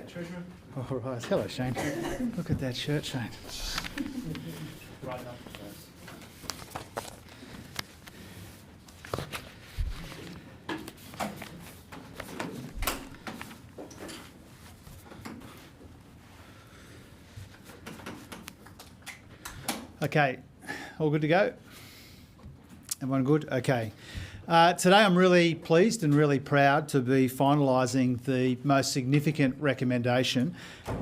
Treasurer. All right. Hello, Shane. Look at that shirt, Shane. Right up. Okay, all good to go? Everyone good? Okay. Today I'm really pleased and really proud to be finalising the most significant recommendation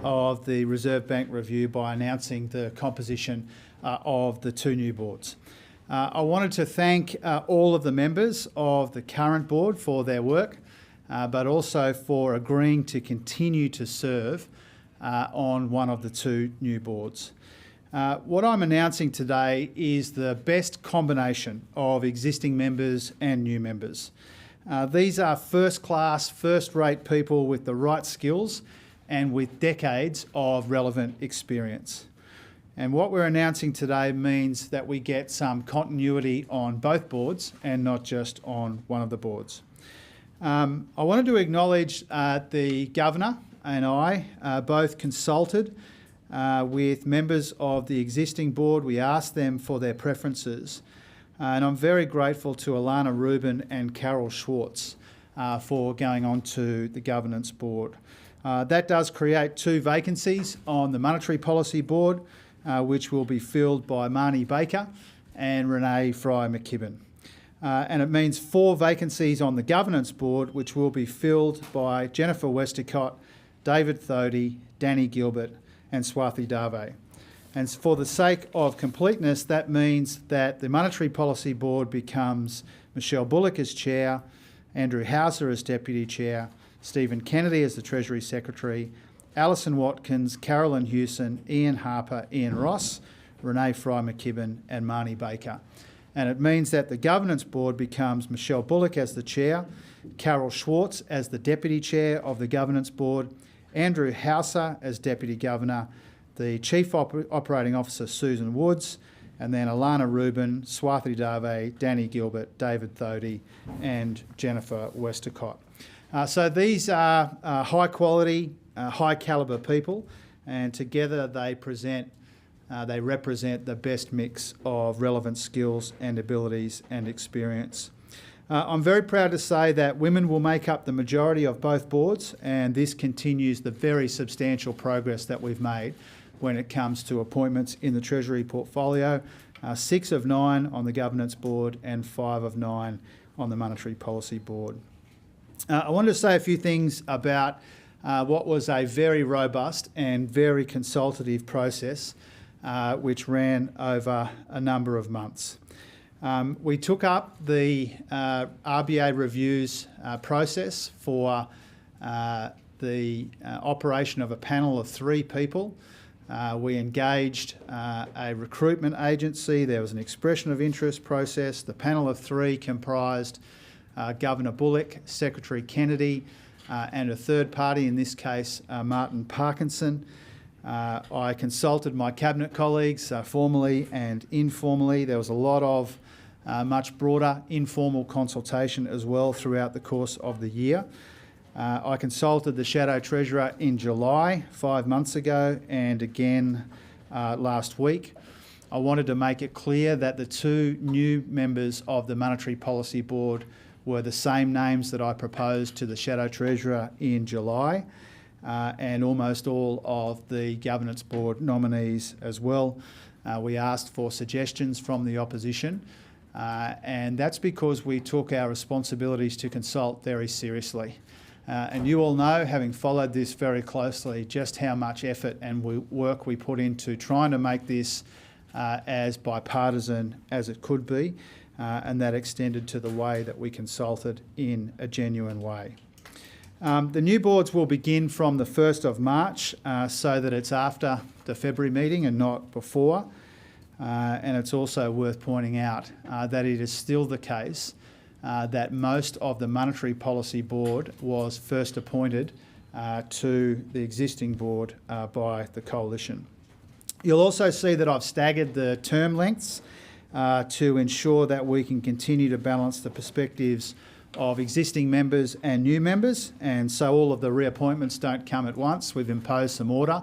of the Reserve Bank review by announcing the composition of the two new boards. I wanted to thank all of the members of the current board for their work, but also for agreeing to continue to serve on one of the two new boards. What I'm announcing today is the best combination of existing members and new members. These are first-class, first-rate people with the right skills and with decades of relevant experience. And what we're announcing today means that we get some continuity on both boards and not just on one of the boards. I wanted to acknowledge the Governor and I both consulted with members of the existing board. We asked them for their preferences, and I'm very grateful to Alana Rubin and Carol Schwartz for going on to the governance board. That does create two vacancies on the Monetary Policy Board, which will be filled by Marnie Baker and Renee Fry-McKibben. And it means 4 vacancies on the governance board, which will be filled by Jennifer Westacott, David Thodey, Danny Gilbert and Swathi Dave. And for the sake of completeness, that means that the Monetary Policy Board becomes Michelle Bullock as Chair, Andrew Hauser as Deputy Chair, Stephen Kennedy as the Treasury Secretary, Alison Watkins, Carolyn Hewson, Ian Harper, Ian Ross, Renee Fry-McKibben and Marnie Baker. And it means that the Governance Board becomes Michelle Bullock as the Chair, Carol Schwartz as the Deputy Chair of the Governance Board, Andrew Hauser as Deputy Governor, the Chief Operating Officer Susan Woods, and then Alana Rubin, Swathi Dave, Danny Gilbert, David Thodey and Jennifer Westacott. So these are high quality, high calibre people, and together they represent the best mix of relevant skills and abilities and experience. I'm very proud to say that women will make up the majority of both boards, and this continues the very substantial progress that we've made when it comes to appointments in the Treasury portfolio. 6 of 9 on the Governance Board and 5 of 9 on the Monetary Policy Board. I wanted to say a few things about what was a very robust and very consultative process which ran over a number of months. We took up the RBA reviews process for the operation of a panel of 3 people. We engaged a recruitment agency. There was an expression of interest process. The panel of 3 comprised Governor Bullock, Secretary Kennedy, and a third party, in this case Martin Parkinson. I consulted my cabinet colleagues formally and informally. There was a lot of much broader informal consultation as well throughout the course of the year. I consulted the Shadow Treasurer in July, 5 months ago, and again last week. I wanted to make it clear that the 2 new members of the Monetary Policy Board were the same names that I proposed to the Shadow Treasurer in July, and almost all of the Governance Board nominees as well. We asked for suggestions from the opposition, and that's because we took our responsibilities to consult very seriously. And you all know, having followed this very closely, just how much effort and work we put into trying to make this as bipartisan as it could be, and that extended to the way that we consulted in a genuine way. The new boards will begin from the 1st of March, so that it's after the February meeting and not before. And it's also worth pointing out that it is still the case that most of the Monetary Policy Board was first appointed to the existing board by the Coalition. You'll also see that I've staggered the term lengths to ensure that we can continue to balance the perspectives of existing members and new members, and so all of the reappointments don't come at once. We've imposed some order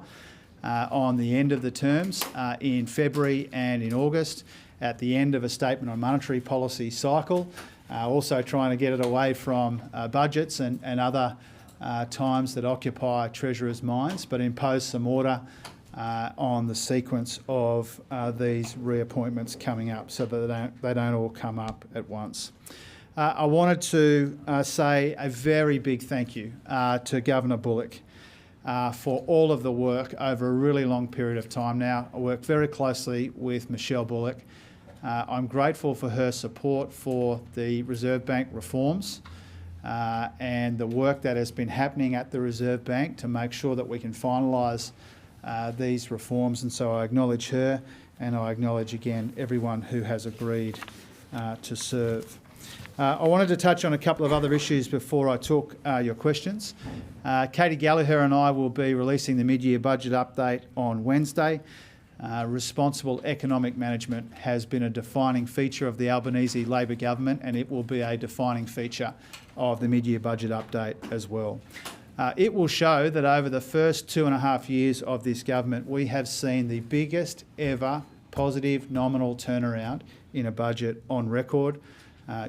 on the end of the terms in February and in August at the end of a statement on monetary policy cycle, also trying to get it away from budgets and other times that occupy Treasurers' minds, but impose some order on the sequence of these reappointments coming up so that they don't all come up at once. I wanted to say a very big thank you to Governor Bullock for all of the work over a really long period of time now. I worked very closely with Michelle Bullock. I'm grateful for her support for the Reserve Bank reforms and the work that has been happening at the Reserve Bank to make sure that we can finalise these reforms, and so I acknowledge her, and I acknowledge again everyone who has agreed to serve. I wanted to touch on a couple of other issues before I took your questions. Katy Gallagher and I will be releasing the mid-year budget update on Wednesday. Responsible economic management has been a defining feature of the Albanese Labor government, and it will be a defining feature of the mid-year budget update as well. It will show that over the first 2.5 years of this government, we have seen the biggest ever positive nominal turnaround in a budget on record.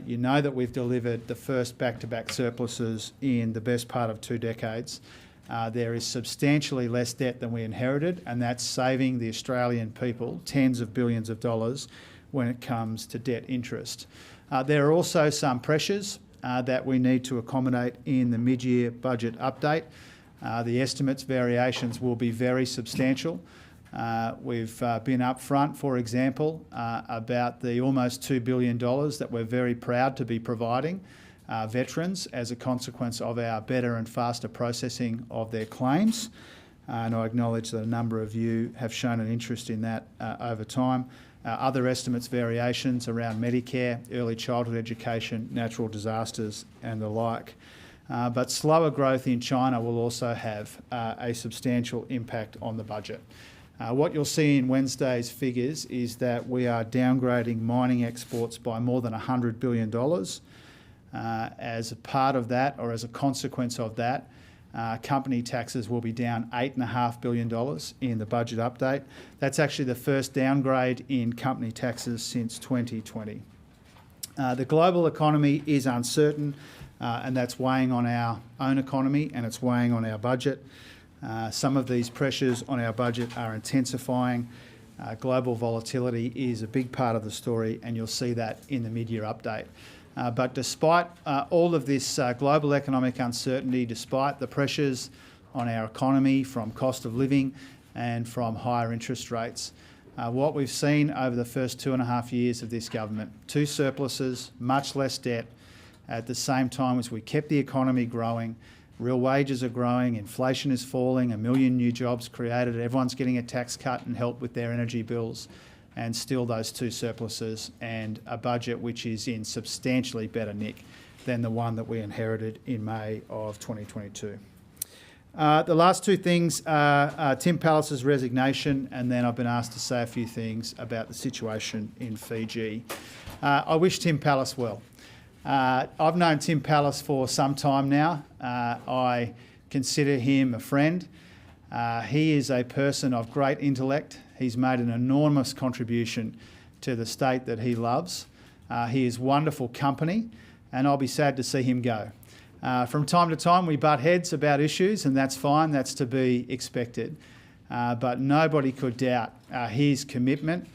You know that we've delivered the first back-to-back surpluses in the best part of 2 decades. There is substantially less debt than we inherited, and that's saving the Australian people tens of billions of dollars when it comes to debt interest. There are also some pressures that we need to accommodate in the mid-year budget update. The estimates variations will be very substantial. We've been upfront, for example, about the almost $2 billion that we're very proud to be providing veterans as a consequence of our better and faster processing of their claims. And I acknowledge that a number of you have shown an interest in that over time. Other estimates variations around Medicare, early childhood education, natural disasters and the like. But slower growth in China will also have a substantial impact on the budget. What you'll see in Wednesday's figures is that we are downgrading mining exports by more than $100 billion. As a part of that, or as a consequence of that, company taxes will be down $8.5 billion in the budget update. That's actually the first downgrade in company taxes since 2020. The global economy is uncertain, and that's weighing on our own economy and it's weighing on our budget. Some of these pressures on our budget are intensifying. Global volatility is a big part of the story, and you'll see that in the mid-year update. But despite all of this global economic uncertainty, despite the pressures on our economy from cost of living and from higher interest rates, what we've seen over the first 2.5 years of this government, 2 surpluses, much less debt, at the same time as we kept the economy growing, real wages are growing, inflation is falling, 1 million new jobs created, everyone's getting a tax cut and help with their energy bills, and still those 2 surpluses and a budget which is in substantially better nick than the one that we inherited in May of 2022. The last 2 things are Tim Pallas' resignation, and then I've been asked to say a few things about the situation in Fiji. I wish Tim Pallas well. I've known Tim Pallas for some time now. I consider him a friend. He is a person of great intellect. He's made an enormous contribution to the state that he loves. He is wonderful company, and I'll be sad to see him go. From time to time we butt heads about issues, and that's fine, that's to be expected. But nobody could doubt his commitment.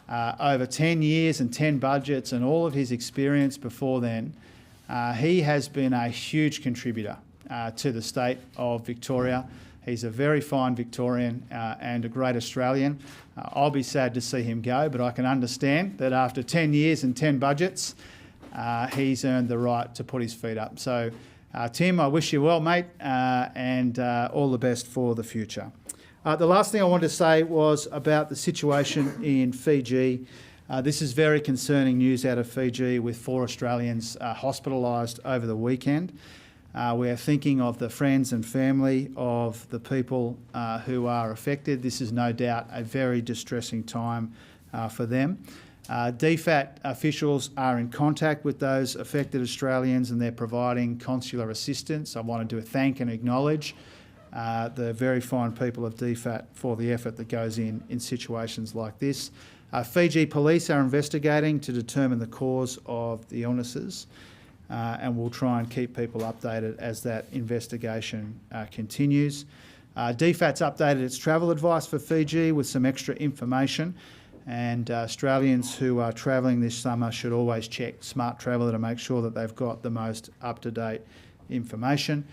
Over 10 years and 10 budgets and all of his experience before then, he has been a huge contributor to the state of Victoria. He's a very fine Victorian and a great Australian. I'll be sad to see him go, but I can understand that after 10 years and 10 budgets, he's earned the right to put his feet up. So, Tim, I wish you well, mate, and all the best for the future. The last thing I wanted to say was about the situation in Fiji. This is very concerning news out of Fiji, with 4 Australians hospitalised over the weekend. We are thinking of the friends and family of the people who are affected. This is no doubt a very distressing time for them. DFAT officials are in contact with those affected Australians and they're providing consular assistance. I wanted to thank and acknowledge the very fine people of DFAT for the effort that goes in situations like this. Fiji police are investigating to determine the cause of the illnesses and we'll try and keep people updated as that investigation continues. DFAT's updated its travel advice for Fiji with some extra information, and Australians who are travelling this summer should always check Smart Traveller to make sure that they've got the most up-to-date information.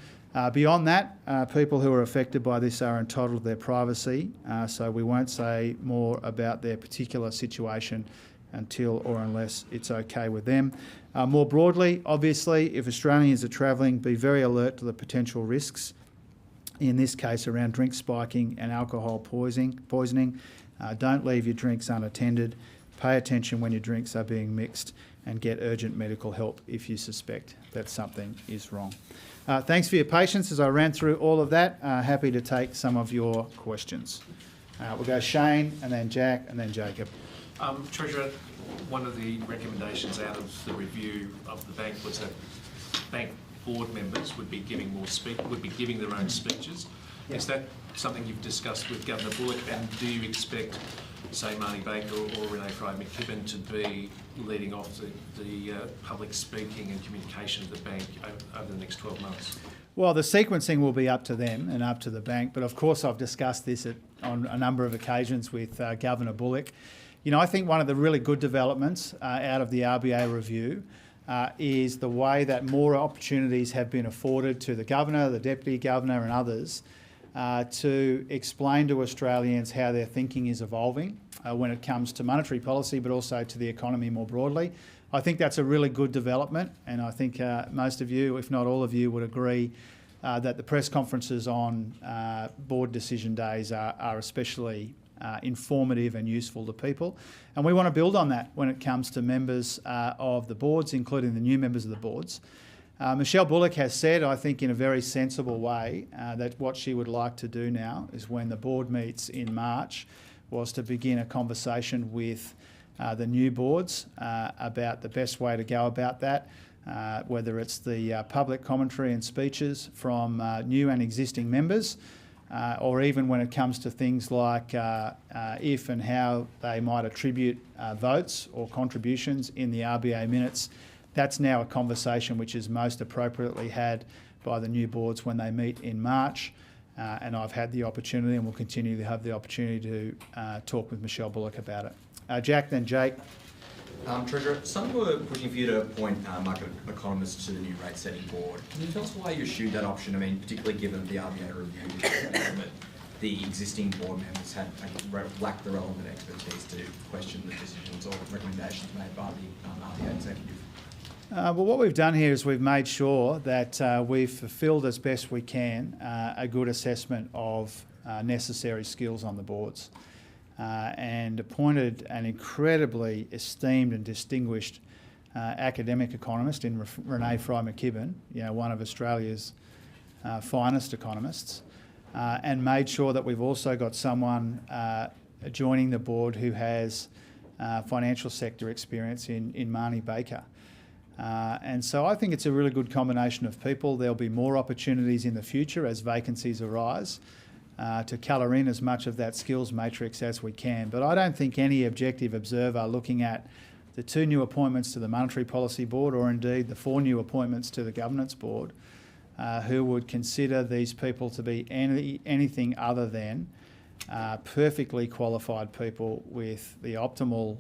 Beyond that, people who are affected by this are entitled to their privacy, so we won't say more about their particular situation until or unless it's okay with them. More broadly, obviously, if Australians are travelling, be very alert to the potential risks, in this case around drink spiking and alcohol poisoning. Don't leave your drinks unattended. Pay attention when your drinks are being mixed and get urgent medical help if you suspect that something is wrong. Thanks for your patience as I ran through all of that. Happy to take some of your questions. We'll go Shane and then Jack and then Jacob. Treasurer, one of the recommendations out of the review of the bank was that bank board members would be giving their own speeches. Yeah. Is that something you've discussed with Governor Bullock, and do you expect, say, Marnie Baker or Renee Fry-McKibben to be leading off the public speaking and communication of the bank over the next 12 months? Well, the sequencing will be up to them and up to the bank, but of course I've discussed this on a number of occasions with Governor Bullock. You know, I think one of the really good developments out of the RBA review is the way that more opportunities have been afforded to the Governor, the Deputy Governor and others to explain to Australians how their thinking is evolving when it comes to monetary policy, but also to the economy more broadly. I think that's a really good development, and I think most of you, if not all of you, would agree that the press conferences on board decision days are especially informative and useful to people. And we want to build on that when it comes to members of the boards, including the new members of the boards. Michelle Bullock has said, I think in a very sensible way, that what she would like to do now is when the board meets in March was to begin a conversation with the new boards about the best way to go about that, whether it's the public commentary and speeches from new and existing members, or even when it comes to things like if and how they might attribute votes or contributions in the RBA minutes. That's now a conversation which is most appropriately had by the new boards when they meet in March. And I've had the opportunity and will continue to have the opportunity to talk with Michelle Bullock about it. Jack, then Jake. Treasurer, some were pushing for you to appoint market economists to the new rate setting board. Can you tell us why you eschewed that option? I mean, particularly given the RBA review that the existing board members had lacked the relevant expertise to question the decisions or recommendations made by the RBA executive. Well, what we've done here is we've made sure that we've fulfilled as best we can a good assessment of necessary skills on the boards and appointed an incredibly esteemed and distinguished academic economist in Renee Fry-McKibben, one of Australia's finest economists, and made sure that we've also got someone joining the board who has financial sector experience in Marnie Baker. And so I think it's a really good combination of people. There'll be more opportunities in the future as vacancies arise to colour in as much of that skills matrix as we can. But I don't think any objective observer looking at the 2 new appointments to the Monetary Policy Board, or indeed the 4 new appointments to the Governance Board, who would consider these people to be anything other than perfectly qualified people with the optimal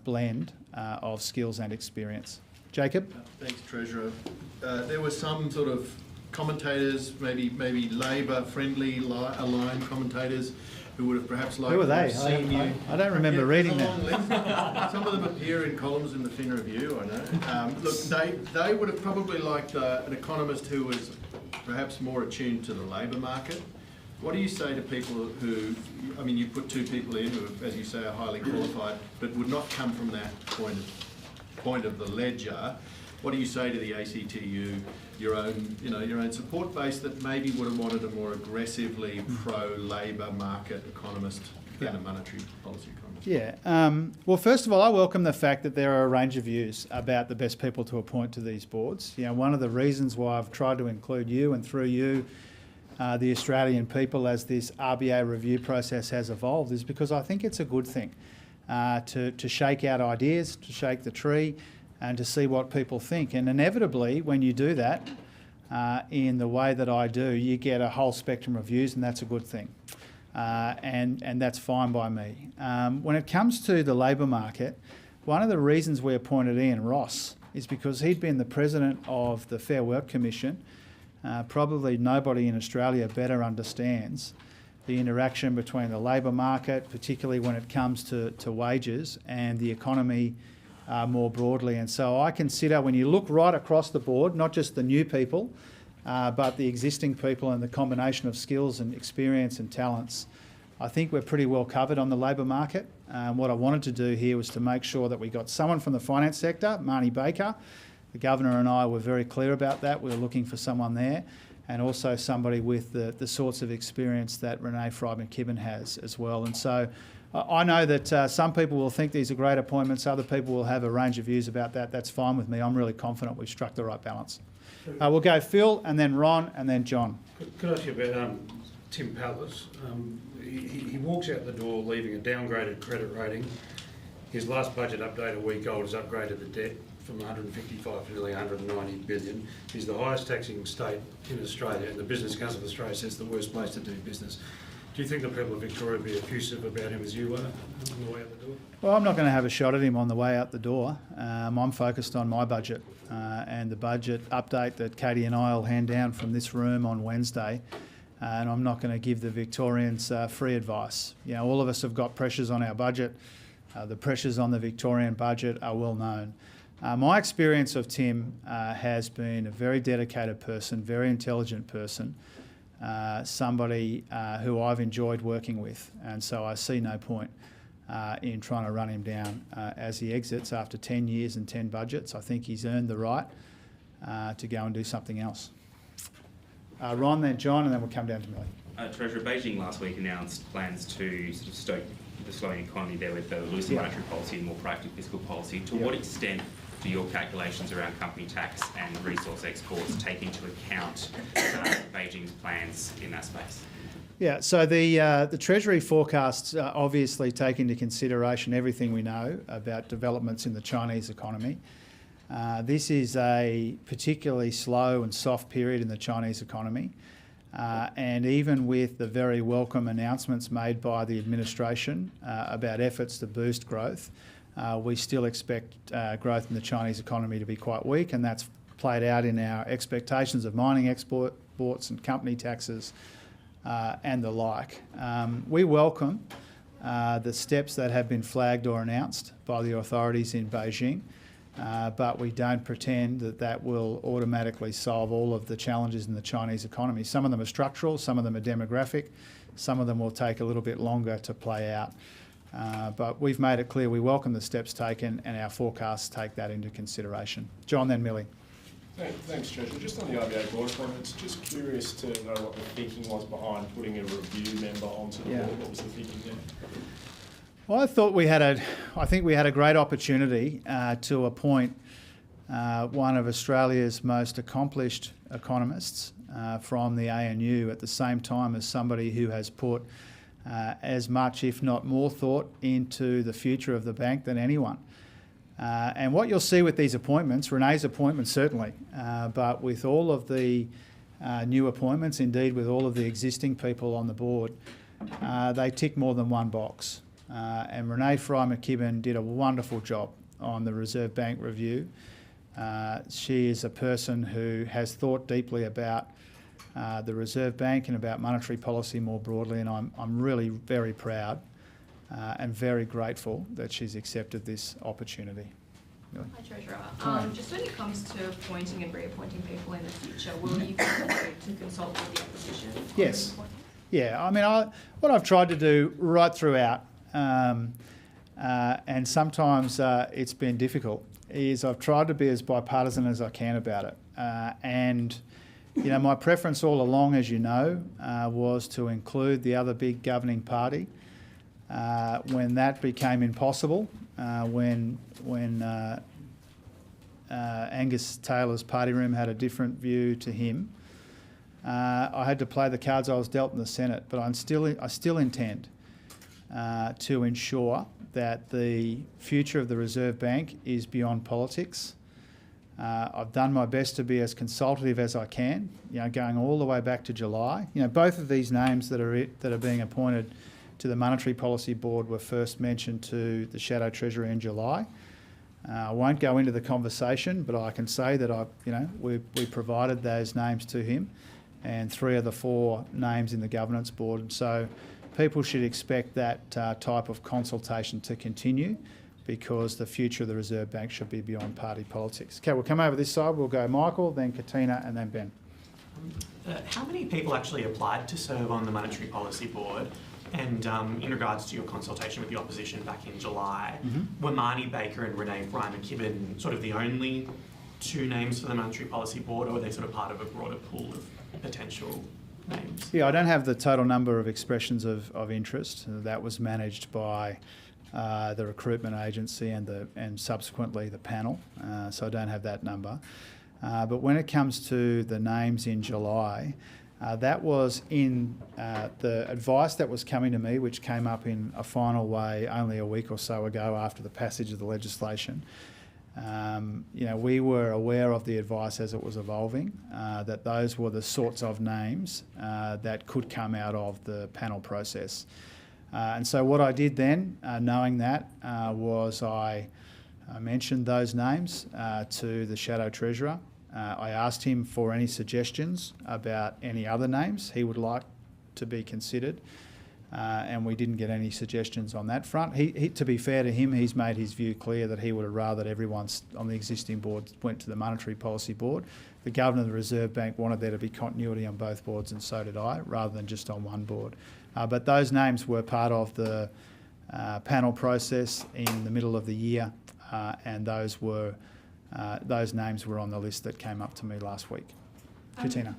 blend of skills and experience. Jacob? Thanks, Treasurer. There were some sort of commentators, maybe Labor-friendly aligned commentators, who would have perhaps liked to have seen you. I don't remember reading them. Some of them appear in columns in the Fin Review, I know. Look, they would have probably liked an economist who was perhaps more attuned to the labour market. What do you say to people who, I mean, you put 2 people in who, as you say, are highly qualified, but would not come from that point of the ledger? What do you say to the ACTU, your own support base that maybe would have wanted a more aggressively pro-labour market economist than a monetary policy economist. Yeah. Well, first of all, I welcome the fact that there are a range of views about the best people to appoint to these boards. You know, one of the reasons why I've tried to include you and through you, the Australian people, as this RBA review process has evolved, is because I think it's a good thing to shake out ideas, to shake the tree, and to see what people think. And inevitably, when you do that, in the way that I do, you get a whole spectrum of views, and that's a good thing. And that's fine by me. When it comes to the labour market, one of the reasons we appointed Ian Ross is because he'd been the president of the Fair Work Commission. Probably nobody in Australia better understands the interaction between the labour market, particularly when it comes to wages, and the economy more broadly. And so I consider, when you look right across the board, not just the new people, but the existing people and the combination of skills and experience and talents, I think we're pretty well covered on the labour market. What I wanted to do here was to make sure that we got someone from the finance sector, Marnie Baker. The Governor and I were very clear about that. We were looking for someone there, and also somebody with the sorts of experience that Renee Fry-McKibben has as well. And so I know that some people will think these are great appointments, other people will have a range of views about that. That's fine with me. I'm really confident we've struck the right balance. We'll go Phil, and then Ron, and then John. Could I ask you about Tim Pallas? He walks out the door leaving a downgraded credit rating. His last budget update a week old has upgraded the debt from 155 to nearly 190 billion. He's the highest taxing state in Australia, and the Business Council of Australia says it's the worst place to do business. Do you think the people of Victoria would be effusive about him as you were on the way out the door? Well, I'm not going to have a shot at him on the way out the door. I'm focused on my budget and the budget update that Katy and I will hand down from this room on Wednesday. And I'm not going to give the Victorians free advice. You know, all of us have got pressures on our budget. The pressures on the Victorian budget are well known. My experience of Tim has been a very dedicated person, very intelligent person, somebody who I've enjoyed working with, and so I see no point in trying to run him down as he exits after 10 years and 10 budgets. I think he's earned the right to go and do something else. Ron, then John, and then we'll come down to Millie. Treasurer, Beijing last week announced plans to sort of stoke the slowing economy there with the looser monetary policy and more proactive fiscal policy. To what extent do your calculations around company tax and resource exports take into account Beijing's plans in that space? Yeah, so the Treasury forecasts obviously take into consideration everything we know about developments in the Chinese economy. This is a particularly slow and soft period in the Chinese economy. And even with the very welcome announcements made by the administration about efforts to boost growth, we still expect growth in the Chinese economy to be quite weak, and that's played out in our expectations of mining exports and company taxes and the like. We welcome the steps that have been flagged or announced by the authorities in Beijing. But we don't pretend that that will automatically solve all of the challenges in the Chinese economy. Some of them are structural, some of them are demographic, some of them will take a little bit longer to play out. But we've made it clear we welcome the steps taken, and our forecasts take that into consideration. John, then Millie. Thanks, Treasurer. Just on the RBA board appointments, just curious to know what the thinking was behind putting a review member onto the board. What was the thinking there? Well, I think we had a great opportunity to appoint one of Australia's most accomplished economists from the ANU at the same time as somebody who has put as much, if not more, thought into the future of the bank than anyone. And what you'll see with these appointments, Renee's appointment certainly, but with all of the new appointments, indeed with all of the existing people on the board, they tick more than one box. And Renee Fry-McKibben did a wonderful job on the Reserve Bank review. She is a person who has thought deeply about the Reserve Bank and about monetary policy more broadly, and I'm really very proud and very grateful that she's accepted this opportunity. Really? Hi, Treasurer. Just when it comes to appointing and reappointing people in the future, will you continue to consult with the opposition? Yes. Yeah, I mean, what I've tried to do right throughout, and sometimes it's been difficult, is I've tried to be as bipartisan as I can about it. And, you know, my preference all along, as you know, was to include the other big governing party When that became impossible, when Angus Taylor's party room had a different view to him, I had to play the cards I was dealt in the Senate. But I still intend to ensure that the future of the Reserve Bank is beyond politics. I've done my best to be as consultative as I can, going all the way back to July. Both of these names that are being appointed to the Monetary Policy Board were first mentioned to the Shadow Treasurer in July. I won't go into the conversation, but I can say that we provided those names to him, and 3 of the 4 names in the Governance Board. And so people should expect that type of consultation to continue, because the future of the Reserve Bank should be beyond party politics. Okay, we'll come over this side. We'll go Michael, then Katina, and then Ben. How many people actually applied to serve on the Monetary Policy Board? And in regards to your consultation with the opposition back in July, were Marnie Baker and Renee Brymer-Kibben sort of the only 2 names for the Monetary Policy Board, or were they sort of part of a broader pool of potential names? Yeah, I don't have the total number of expressions of interest. That was managed by the recruitment agency and subsequently the panel, so I don't have that number. But when it comes to the names in July, that was in the advice that was coming to me, which came up in a final way only a week or so ago after the passage of the legislation. We were aware of the advice as it was evolving, that those were the sorts of names that could come out of the panel process. And so what I did then, knowing that, was I mentioned those names to the Shadow Treasurer. I asked him for any suggestions about any other names he would like to be considered, and we didn't get any suggestions on that front. He, to be fair to him, he's made his view clear that he would have rather that everyone on the existing board went to the Monetary Policy Board. The Governor of the Reserve Bank wanted there to be continuity on both boards, and so did I, rather than just on one board. But those names were part of the panel process in the middle of the year, and those names were on the list that came up to me last week. Katina.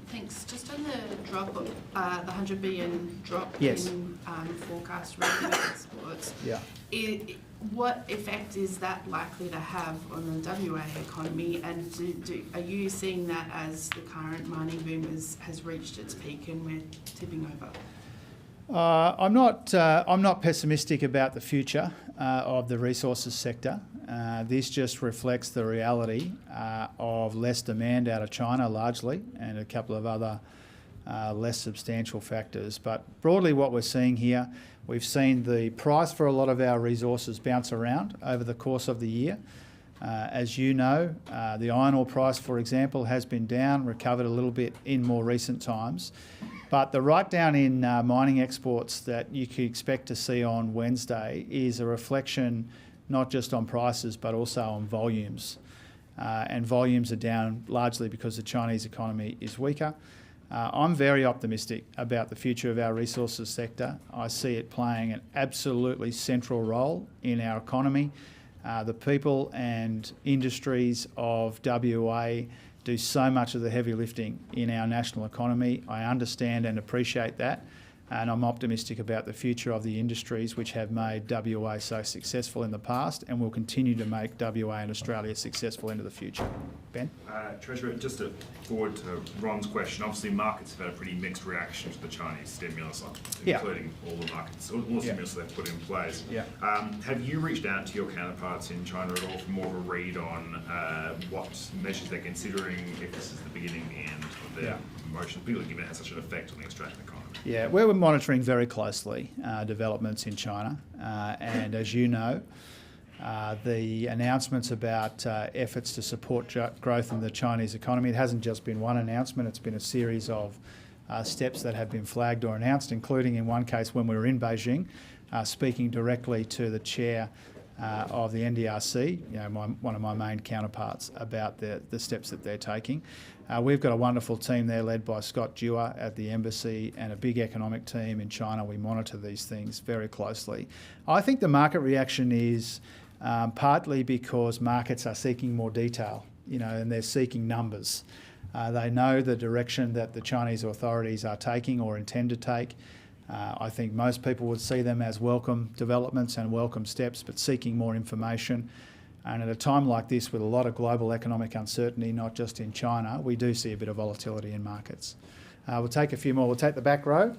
Thanks. Just on the drop of the 100 billion drop Yes. in forecast revenue exports, Yeah. what effect is that likely to have on the WA economy, and are you seeing that as the current mining boom has reached its peak and we're tipping over? I'm not pessimistic about the future of the resources sector. This just reflects the reality of less demand out of China largely, and a couple of other less substantial factors. But broadly what we're seeing here, we've seen the price for a lot of our resources bounce around over the course of the year. As you know, the iron ore price, for example, has been down, recovered a little bit in more recent times. But the write-down in mining exports that you could expect to see on Wednesday is a reflection not just on prices but also on volumes. And volumes are down largely because the Chinese economy is weaker. I'm very optimistic about the future of our resources sector. I see it playing an absolutely central role in our economy. The people and industries of WA do so much of the heavy lifting in our national economy. I understand and appreciate that, and I'm optimistic about the future of the industries which have made WA so successful in the past and will continue to make WA and Australia successful into the future. Ben? Treasurer, just to forward to Ron's question, obviously markets have had a pretty mixed reaction to the Chinese stimulus, including all the markets, all the stimulus they've put in place. Yeah. Have you reached out to your counterparts in China at all for more of a read on what measures they're considering, if this is the beginning, the end of their motion, particularly given it has such an effect on the Australian economy? Yeah, we're monitoring very closely developments in China, and as you know, the announcements about efforts to support growth in the Chinese economy, it hasn't just been one announcement, it's been a series of steps that have been flagged or announced, including in one case when we were in Beijing, speaking directly to the chair of the NDRC, one of my main counterparts, about the steps that they're taking. We've got a wonderful team there led by Scott Dewar at the embassy and a big economic team in China. We monitor these things very closely. I think the market reaction is partly because markets are seeking more detail, and they're seeking numbers. They know the direction that the Chinese authorities are taking or intend to take. I think most people would see them as welcome developments and welcome steps, but seeking more information. And at a time like this, with a lot of global economic uncertainty, not just in China, we do see a bit of volatility in markets. We'll take a few more. We'll take the back row,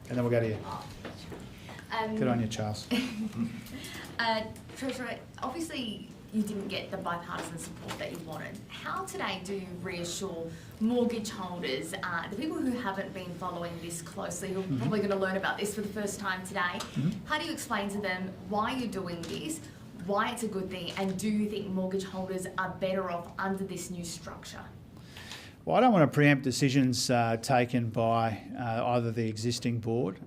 and then we'll go to you. Good on you, Charles. Treasurer, obviously you didn't get the bipartisan support that you wanted. How today do you reassure mortgage holders, the people who haven't been following this closely, who are probably going to learn about this for the first time today, how do you explain to them why you're doing this, why it's a good thing, and do you think mortgage holders are better off under this new structure? Well, I don't want to preempt decisions taken by either the existing board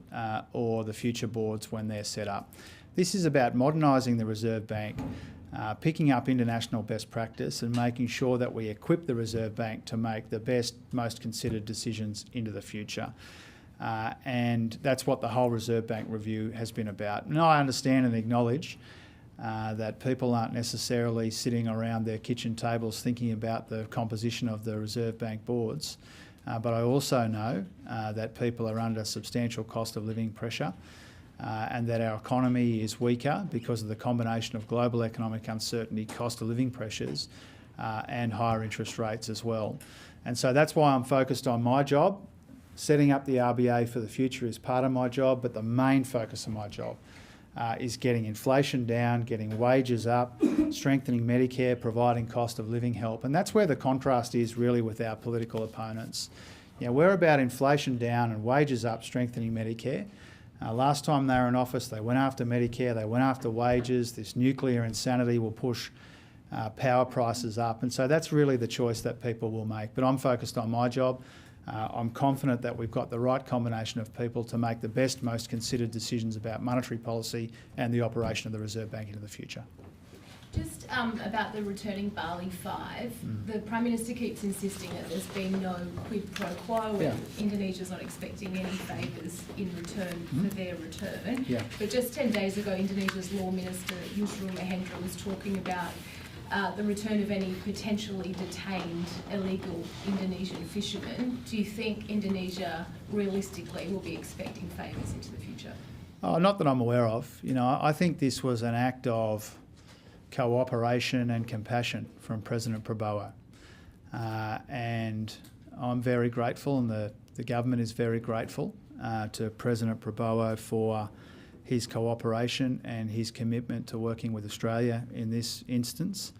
or the future boards when they're set up. This is about modernising the Reserve Bank, picking up international best practice and making sure that we equip the Reserve Bank to make the best, most considered decisions into the future. And that's what the whole Reserve Bank review has been about. And I understand and acknowledge that people aren't necessarily sitting around their kitchen tables thinking about the composition of the Reserve Bank boards. But I also know that people are under substantial cost of living pressure and that our economy is weaker because of the combination of global economic uncertainty, cost of living pressures and higher interest rates as well. And so that's why I'm focused on my job. Setting up the RBA for the future is part of my job, but the main focus of my job is getting inflation down, getting wages up, strengthening Medicare, providing cost of living help. And that's where the contrast is really with our political opponents. You know, we're about inflation down and wages up, strengthening Medicare. Last time they were in office, they went after Medicare, they went after wages. This nuclear insanity will push power prices up. And so that's really the choice that people will make. But I'm focused on my job. I'm confident that we've got the right combination of people to make the best, most considered decisions about monetary policy and the operation of the Reserve Bank into the future. Just about the returning Bali 5, the Prime Minister keeps insisting that there's been no quid pro quo and Indonesia's not expecting any favours in return for their return. Yeah. But just 10 days ago, Indonesia's Law Minister Yusril Mahendra was talking about the return of any potentially detained illegal Indonesian fishermen. Do you think Indonesia realistically will be expecting favours into the future? Oh, not that I'm aware of. You know, I think this was an act of cooperation and compassion from President Prabowo. And I'm very grateful, and the government is very grateful to President Prabowo for his cooperation and his commitment to working with Australia in this instance.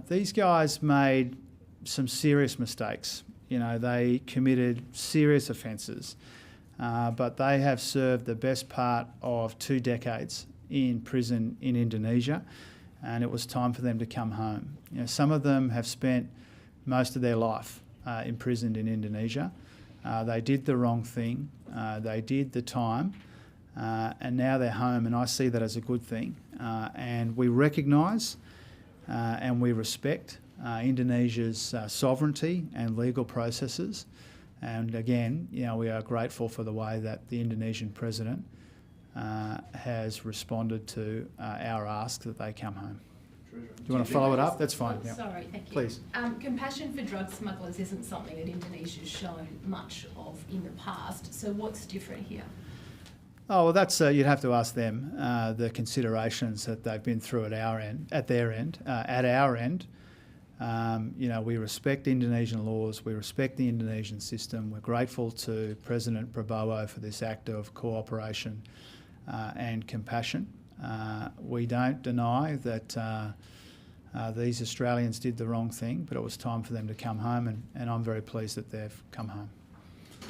These guys made some serious mistakes. You know, they committed serious offences, but they have served the best part of 2 decades in prison in Indonesia, and it was time for them to come home. You know, some of them have spent most of their life imprisoned in Indonesia. They did the wrong thing, they did the time, and now they're home, and I see that as a good thing. And we recognise and we respect Indonesia's sovereignty and legal processes. And again, you know, we are grateful for the way that the Indonesian president has responded to our ask that they come home. Do you want to follow it up? That's fine. Oh, sorry, thank you. Please. Compassion for drug smugglers isn't something that Indonesia's shown much of in the past, so what's different here? Oh, well, that's you'd have to ask them the considerations that they've been through at our end. At our end, you know, we respect Indonesian laws, we respect the Indonesian system. We're grateful to President Prabowo for this act of cooperation and compassion. We don't deny that these Australians did the wrong thing, but it was time for them to come home, and I'm very pleased that they've come home.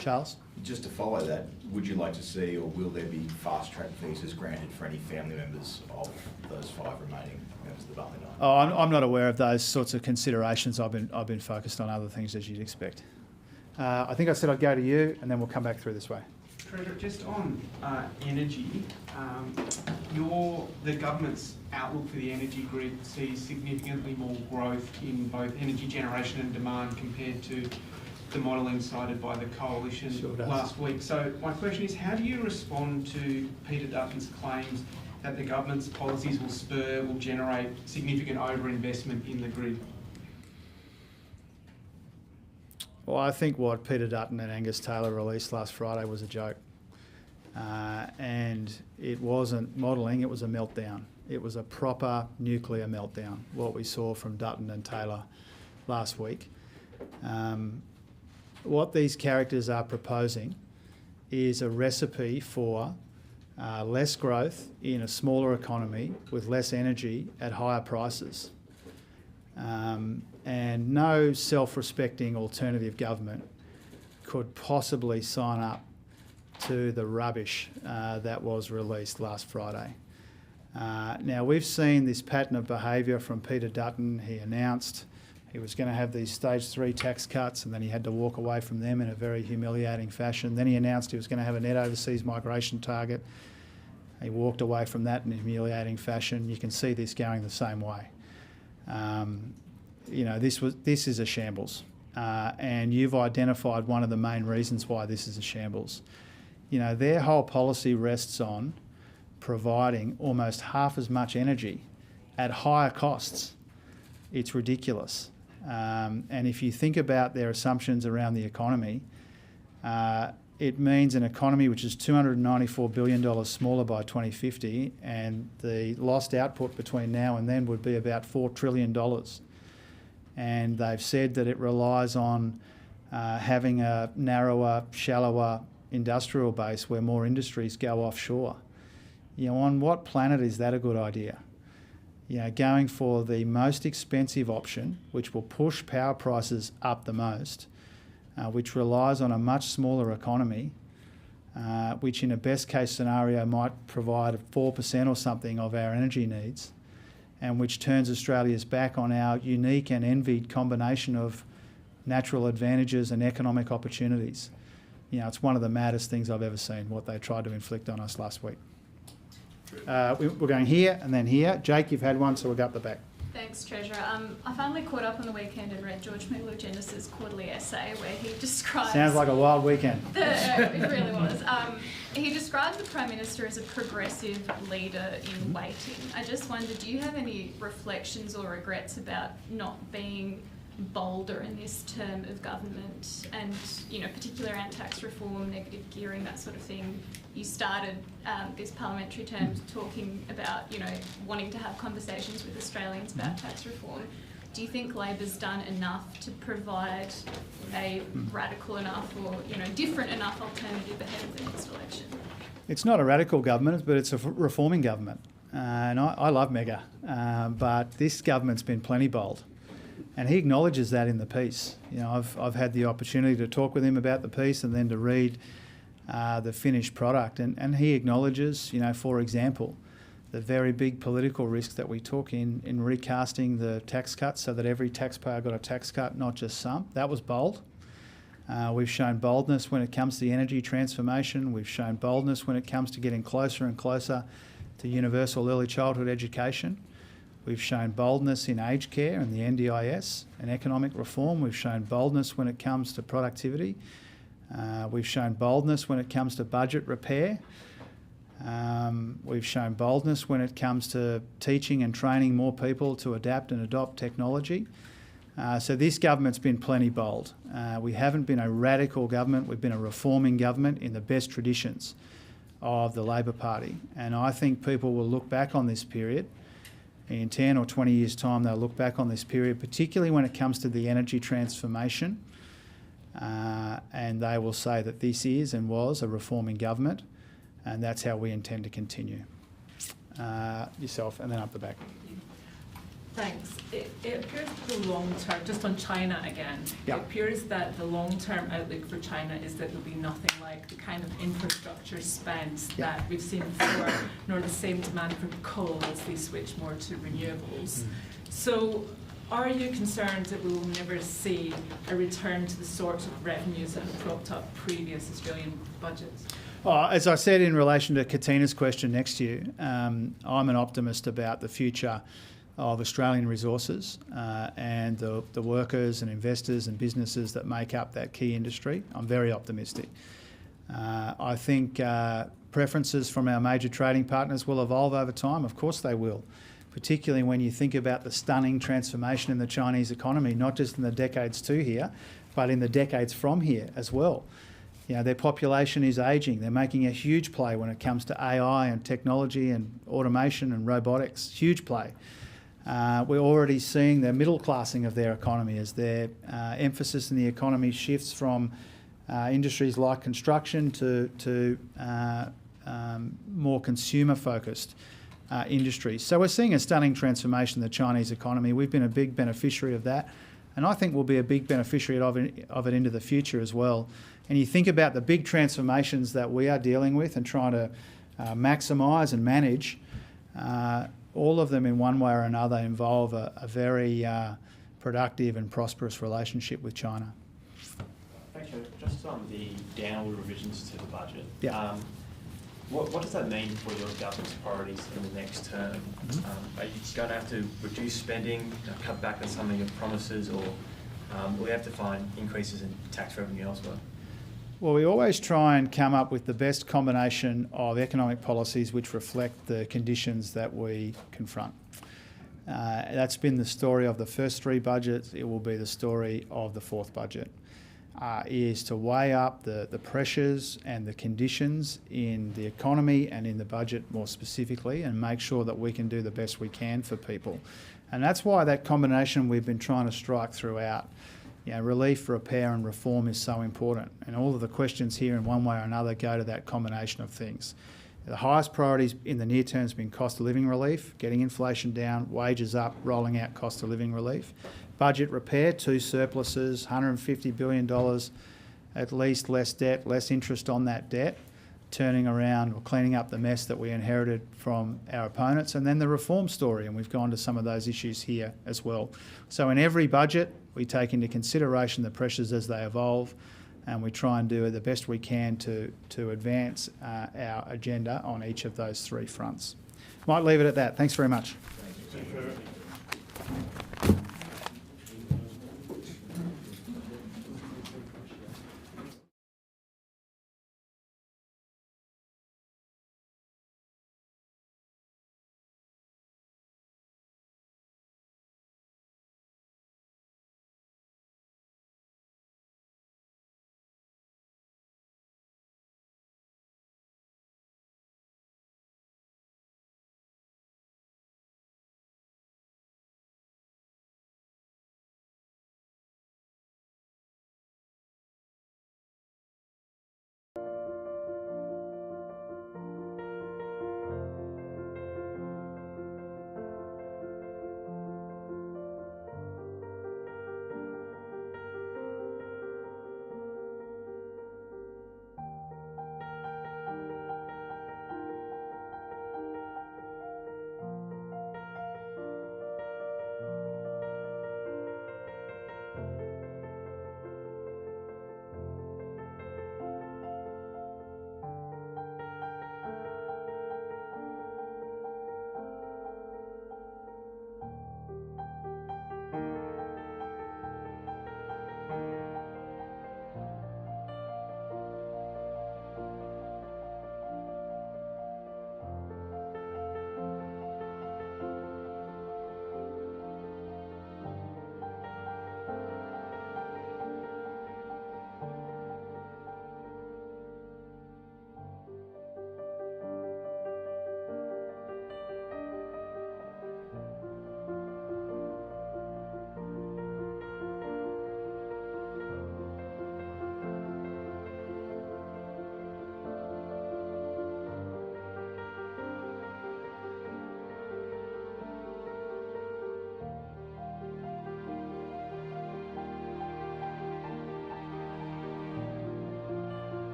Charles? Just to follow that, would you like to see, or will there be fast-track visas granted for any family members of those 5 remaining members of the Bali 9? Oh, I'm not aware of those sorts of considerations. I've been focused on other things, as you'd expect. I think I said I'd go to you, and then we'll come back through this way. Treasurer, just on energy, the government's outlook for the energy grid sees significantly more growth in both energy generation and demand compared to the modelling cited by the Coalition last week. So my question is, how do you respond to Peter Dutton's claims that the government's policies will generate significant overinvestment in the grid? Well, I think what Peter Dutton and Angus Taylor released last Friday was a joke. And it wasn't modelling, it was a meltdown. It was a proper nuclear meltdown, what we saw from Dutton and Taylor last week. What these characters are proposing is a recipe for less growth in a smaller economy with less energy at higher prices. And no self-respecting alternative government could possibly sign up to the rubbish that was released last Friday. Now, we've seen this pattern of behaviour from Peter Dutton. He announced he was going to have these stage 3 tax cuts, and then he had to walk away from them in a very humiliating fashion. Then he announced he was going to have a net overseas migration target. He walked away from that in a humiliating fashion. You can see this going the same way. You know, this is a shambles, and you've identified one of the main reasons why this is a shambles. You know, their whole policy rests on providing almost half as much energy at higher costs. It's ridiculous. And if you think about their assumptions around the economy, it means an economy which is $294 billion smaller by 2050, and the lost output between now and then would be about $4 trillion. And they've said that it relies on having a narrower, shallower industrial base where more industries go offshore. You know, on what planet is that a good idea? You know, going for the most expensive option, which will push power prices up the most, which relies on a much smaller economy, which in a best case scenario might provide 4% or something of our energy needs, and which turns Australia's back on our unique and envied combination of natural advantages and economic opportunities. You know, it's one of the maddest things I've ever seen, what they tried to inflict on us last week. We're going here and then here. Jake, you've had one, so we'll go up the back. Thanks, Treasurer. I finally caught up on the weekend and read George Miller-Genis's quarterly essay where he describes... Sounds like a wild weekend. It really was. He described the Prime Minister as a progressive leader in waiting. I just wondered, do you have any reflections or regrets about not being bolder in this term of government and, you know, particularly around tax reform, negative gearing, that sort of thing? You started this parliamentary term talking about, you know, wanting to have conversations with Australians about tax reform. Do you think Labor's done enough to provide a radical enough or, you know, different enough alternative ahead of the next election? It's not a radical government, but it's a reforming government. And I love Mega, but this government's been plenty bold. And he acknowledges that in the piece. You know, I've had the opportunity to talk with him about the piece and then to read the finished product. And he acknowledges, you know, for example, the very big political risk that we took in recasting the tax cuts so that every taxpayer got a tax cut, not just some. That was bold. We've shown boldness when it comes to the energy transformation. We've shown boldness when it comes to getting closer and closer to universal early childhood education. We've shown boldness in aged care and the NDIS and economic reform. We've shown boldness when it comes to productivity. We've shown boldness when it comes to budget repair. We've shown boldness when it comes to teaching and training more people to adapt and adopt technology. So this government's been plenty bold. We haven't been a radical government. We've been a reforming government in the best traditions of the Labor Party. And I think people will look back on this period. In 10 or 20 years' time, they'll look back on this period, particularly when it comes to the energy transformation, and they will say that this is and was a reforming government, and that's how we intend to continue. Yourself, and then up the back. Thanks. It appears that the long term, just on China again, Yep. It appears that the long-term outlook for China is that there'll be nothing like the kind of infrastructure spent that we've seen before, nor the same demand for coal as they switch more to renewables. So are you concerned that we will never see a return to the sort of revenues that have propped up previous Australian budgets? As I said in relation to Katina's question next to you, I'm an optimist about the future of Australian resources and the workers and investors and businesses that make up that key industry. I'm very optimistic. I think preferences from our major trading partners will evolve over time. Of course they will, particularly when you think about the stunning transformation in the Chinese economy, not just in the decades to here, but in the decades from here as well. You know, their population is ageing. They're making a huge play when it comes to AI and technology and automation and robotics. Huge play. We're already seeing the middle classing of their economy as their emphasis in the economy shifts from industries like construction to more consumer-focused industries. So we're seeing a stunning transformation in the Chinese economy. We've been a big beneficiary of that, and I think we'll be a big beneficiary of it into the future as well. And you think about the big transformations that we are dealing with and trying to maximise and manage, all of them in one way or another involve a very productive and prosperous relationship with China. Thank you. Just on the downward revisions to the budget, Yeah. what does that mean for your government's priorities in the next term? Are you going to have to reduce spending, cut back on some of your promises, or will you have to find increases in tax revenue elsewhere? Well, we always try and come up with the best combination of economic policies which reflect the conditions that we confront. That's been the story of the first three budgets. It will be the story of the fourth budget. Is to weigh up the pressures and the conditions in the economy and in the budget more specifically, and make sure that we can do the best we can for people. And that's why that combination we've been trying to strike throughout. You know, relief, repair and reform is so important, and all of the questions here in one way or another go to that combination of things. The highest priorities in the near term has been cost of living relief, getting inflation down, wages up, rolling out cost of living relief. Budget repair, 2 surpluses, $150 billion, at least less debt, less interest on that debt, turning around or cleaning up the mess that we inherited from our opponents, and then the reform story, and we've gone to some of those issues here as well. So in every budget, we take into consideration the pressures as they evolve, and we try and do the best we can to advance our agenda on each of those three fronts. Might leave it at that. Thanks very much. Thank you.